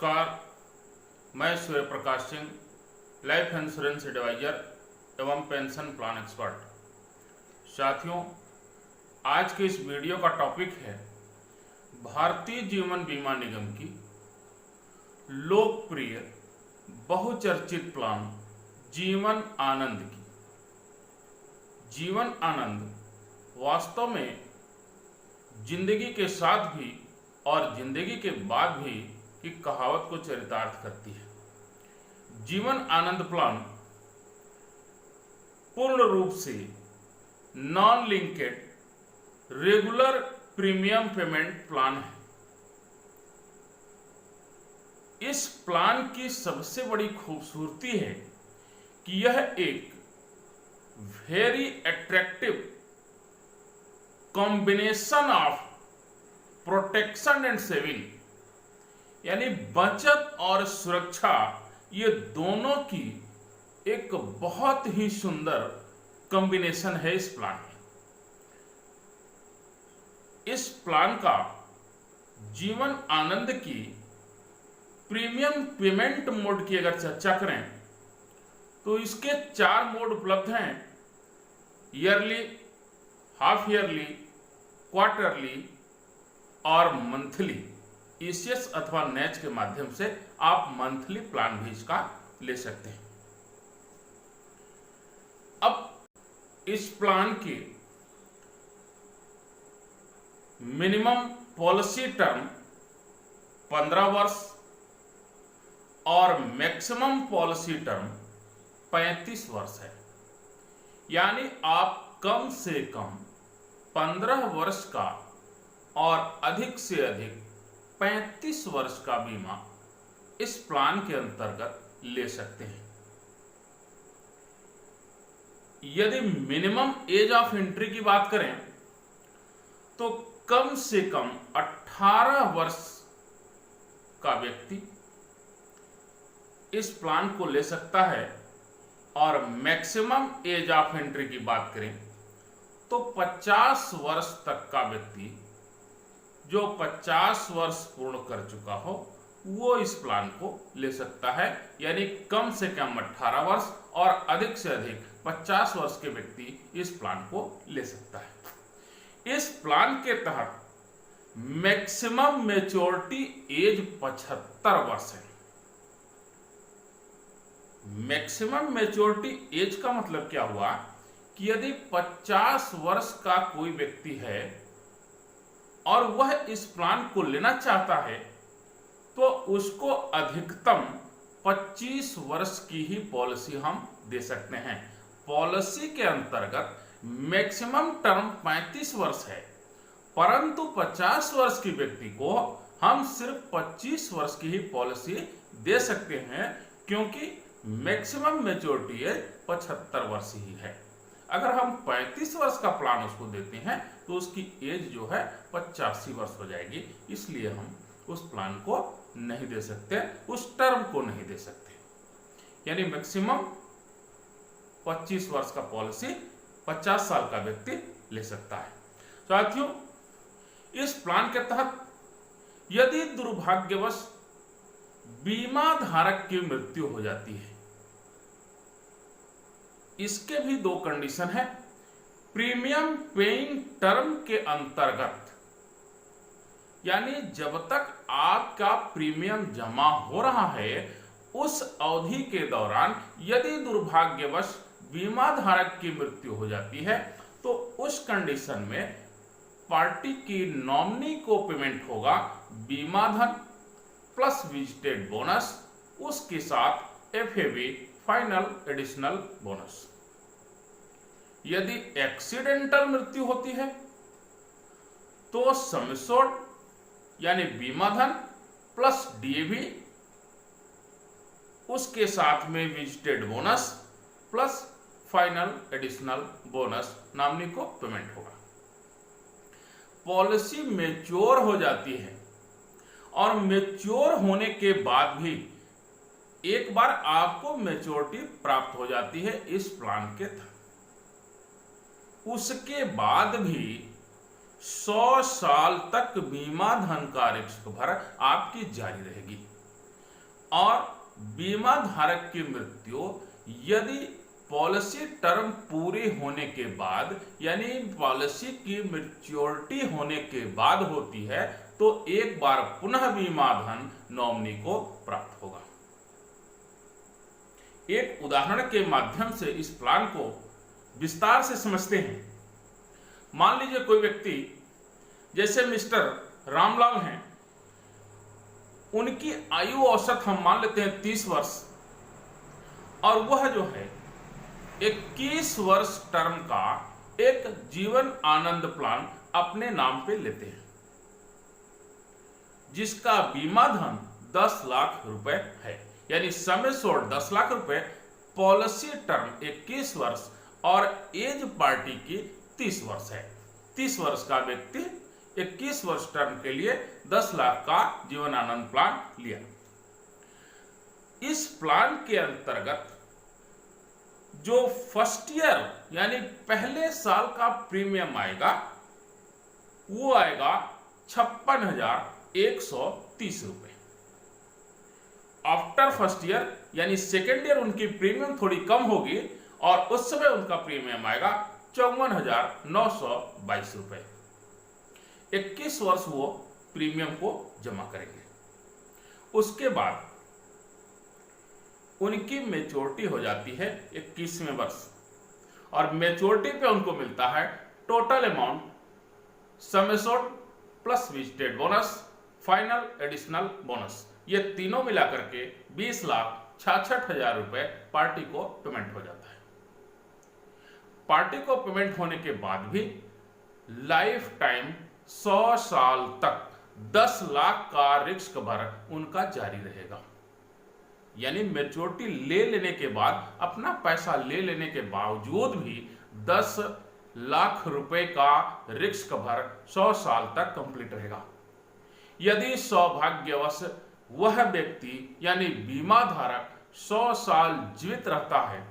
नमस्कार, मैं Surya Prakash Singh, life insurance adviser एवं पेंशन प्लान एक्सपर्ट। साथियों, आज के इस वीडियो का टॉपिक है भारतीय जीवन बीमा निगम की लोकप्रिय बहुचर्चित प्लान जीवन आनंद की। जीवन आनंद वास्तव में जिंदगी के साथ भी और जिंदगी के बाद भी की कहावत को चरितार्थ करती है। जीवन आनंद प्लान पूर्ण रूप से non linked regular premium payment plan है। इस प्लान की सबसे बड़ी खूबसूरती है कि यह एक very attractive combination of protection and saving, यानी बचत और सुरक्षा, ये दोनों की एक बहुत ही सुंदर कॉम्बिनेशन है इस प्लान में। इस प्लान का जीवन आनंद की प्रीमियम पेमेंट मोड की अगर चर्चा करें तो इसके 4 मोड उपलब्ध हैं: ईयरली, हाफ ईयरली, क्वार्टरली और मंथली। ईसीएस अथवा नेच के माध्यम से आप मंथली प्लान भी इसका ले सकते हैं। अब इस प्लान की मिनिमम पॉलिसी टर्म 15 वर्ष और मैक्सिमम पॉलिसी टर्म 35 वर्ष है, यानी आप कम से कम 15 वर्ष का और अधिक से अधिक 35 वर्ष का बीमा इस प्लान के अंतर्गत ले सकते हैं। यदि मिनिमम एज ऑफ एंट्री की बात करें तो कम से कम 18 वर्ष का व्यक्ति इस प्लान को ले सकता है, और मैक्सिमम एज ऑफ एंट्री की बात करें तो 50 वर्ष तक का व्यक्ति जो 50 वर्ष पूर्ण कर चुका हो वो इस प्लान को ले सकता है, यानी कम से कम 18 वर्ष और अधिक से अधिक 50 वर्ष के व्यक्ति इस प्लान को ले सकता है। इस प्लान के तहत मैक्सिमम मैच्योरिटी एज 75 वर्ष है। मैक्सिमम मैच्योरिटी एज का मतलब क्या हुआ कि यदि 50 वर्ष का कोई व्यक्ति है और वह इस प्लान को लेना चाहता है तो उसको अधिकतम 25 वर्ष की ही पॉलिसी हम दे सकते हैं। पॉलिसी के अंतर्गत मैक्सिमम टर्म 35 वर्ष है, परंतु 50 वर्ष की व्यक्ति को हम सिर्फ 25 वर्ष की ही पॉलिसी दे सकते हैं, क्योंकि मैक्सिमम मैच्योरिटी एज 75 वर्ष ही है। अगर हम 35 वर्ष का प्लान उसको देते हैं तो उसकी एज जो है 85 वर्ष हो जाएगी, इसलिए हम उस प्लान को नहीं दे सकते, उस टर्म को नहीं दे सकते। यानी मैक्सिमम 25 वर्ष का पॉलिसी 50 साल का व्यक्ति ले सकता है। साथियों, इस प्लान के तहत यदि दुर्भाग्यवश बीमा धारक की मृत्यु हो जाती है, इसके भी 2 कंडीशन है। प्रीमियम पेइंग टर्म के अंतर्गत, यानी जब तक आपका प्रीमियम जमा हो रहा है उस अवधि के दौरान यदि दुर्भाग्यवश बीमा धारक की मृत्यु हो जाती है तो उस कंडीशन में पार्टी की नॉमिनी को पेमेंट होगा बीमा धन प्लस विजिटेड बोनस, उसके साथ एफएबी फाइनल एडिशनल बोनस। यदि एक्सीडेंटल मृत्यु होती है तो सम एश्योर्ड यानी बीमा धन प्लस डीएवी, उसके साथ में visited bonus plus final additional bonus nominee को पेमेंट होगा। पॉलिसी मैच्योर हो जाती है और मैच्योर होने के बाद भी एक बार आपको मैच्योरिटी प्राप्त हो जाती है इस प्लान के तहत, उसके बाद भी 100 साल तक बीमा धन का रिस्क भर आपकी जारी रहेगी। और बीमा धारक की मृत्यु यदि पॉलिसी टर्म पूरी होने के बाद यानी पॉलिसी की मैच्योरिटी होने के बाद होती है तो एक बार पुनः बीमा धन नॉमिनी को प्राप्त होगा। एक उदाहरण के माध्यम से इस प्लान को विस्तार से समझते हैं। मान लीजिए कोई व्यक्ति जैसे मिस्टर रामलाल हैं, उनकी आयु औसत हम मान लेते हैं 30 वर्ष और वह जो है 21 वर्ष टर्म का एक जीवन आनंद प्लान अपने नाम पे लेते हैं, जिसका बीमा धन 10 लाख रुपए है। यानी समय सोर्ट 10 लाख रुपए, पॉलिसी टर्म 21 वर्ष और एज पार्टी की 30 वर्ष है। 30 वर्ष का व्यक्ति 21 वर्ष टर्म के लिए 10 लाख का जीवन आनंद प्लान लिया। इस प्लान के अंतर्गत जो फर्स्ट ईयर यानी पहले साल का प्रीमियम आएगा वो आएगा 56,130 रुपए। आफ्टर फर्स्ट ईयर यानी सेकेंड ईयर उनकी प्रीमियम थोड़ी कम होगी और उस समय उनका प्रीमियम आएगा 54,922 रुपए। 21 वर्ष वो प्रीमियम को जमा करेंगे। उसके बाद उनकी मैच्योरिटी हो जाती है 21वें वर्ष और मैच्योरिटी पे उनको मिलता है total amount sum assured plus vested bonus, final additional bonus, ये तीनों मिलाकर के 20,66,000 रुपए पार्टी को पेमेंट हो जाता है। पार्टी को पेमेंट होने के बाद भी लाइफ टाइम 100 साल तक 10 लाख का रिस्क कवर उनका जारी रहेगा। यानी मैच्योरिटी ले लेने के बाद अपना पैसा ले लेने के बावजूद भी 10 लाख रुपए का रिस्क कवर 100 साल तक कंप्लीट रहेगा। यदि सौभाग्यवश वह व्यक्ति यानी बीमा धारक 100 साल जीवित रहता है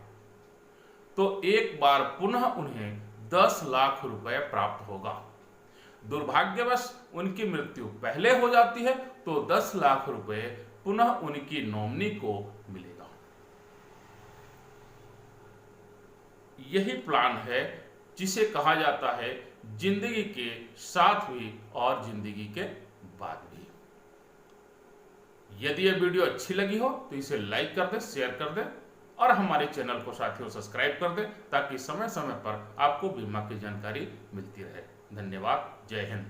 तो एक बार पुनः उन्हें 10 लाख रुपए प्राप्त होगा। दुर्भाग्यवश उनकी मृत्यु पहले हो जाती है तो 10 लाख रुपए पुनः उनकी नॉमिनी को मिलेगा। यही प्लान है जिसे कहा जाता है जिंदगी के साथ भी और जिंदगी के बाद भी। यदि यह वीडियो अच्छी लगी हो तो इसे लाइक कर दे, शेयर कर दे और हमारे चैनल को साथियों सब्सक्राइब कर दे ताकि समय समय पर आपको बीमा की जानकारी मिलती रहे। धन्यवाद। जय हिंद।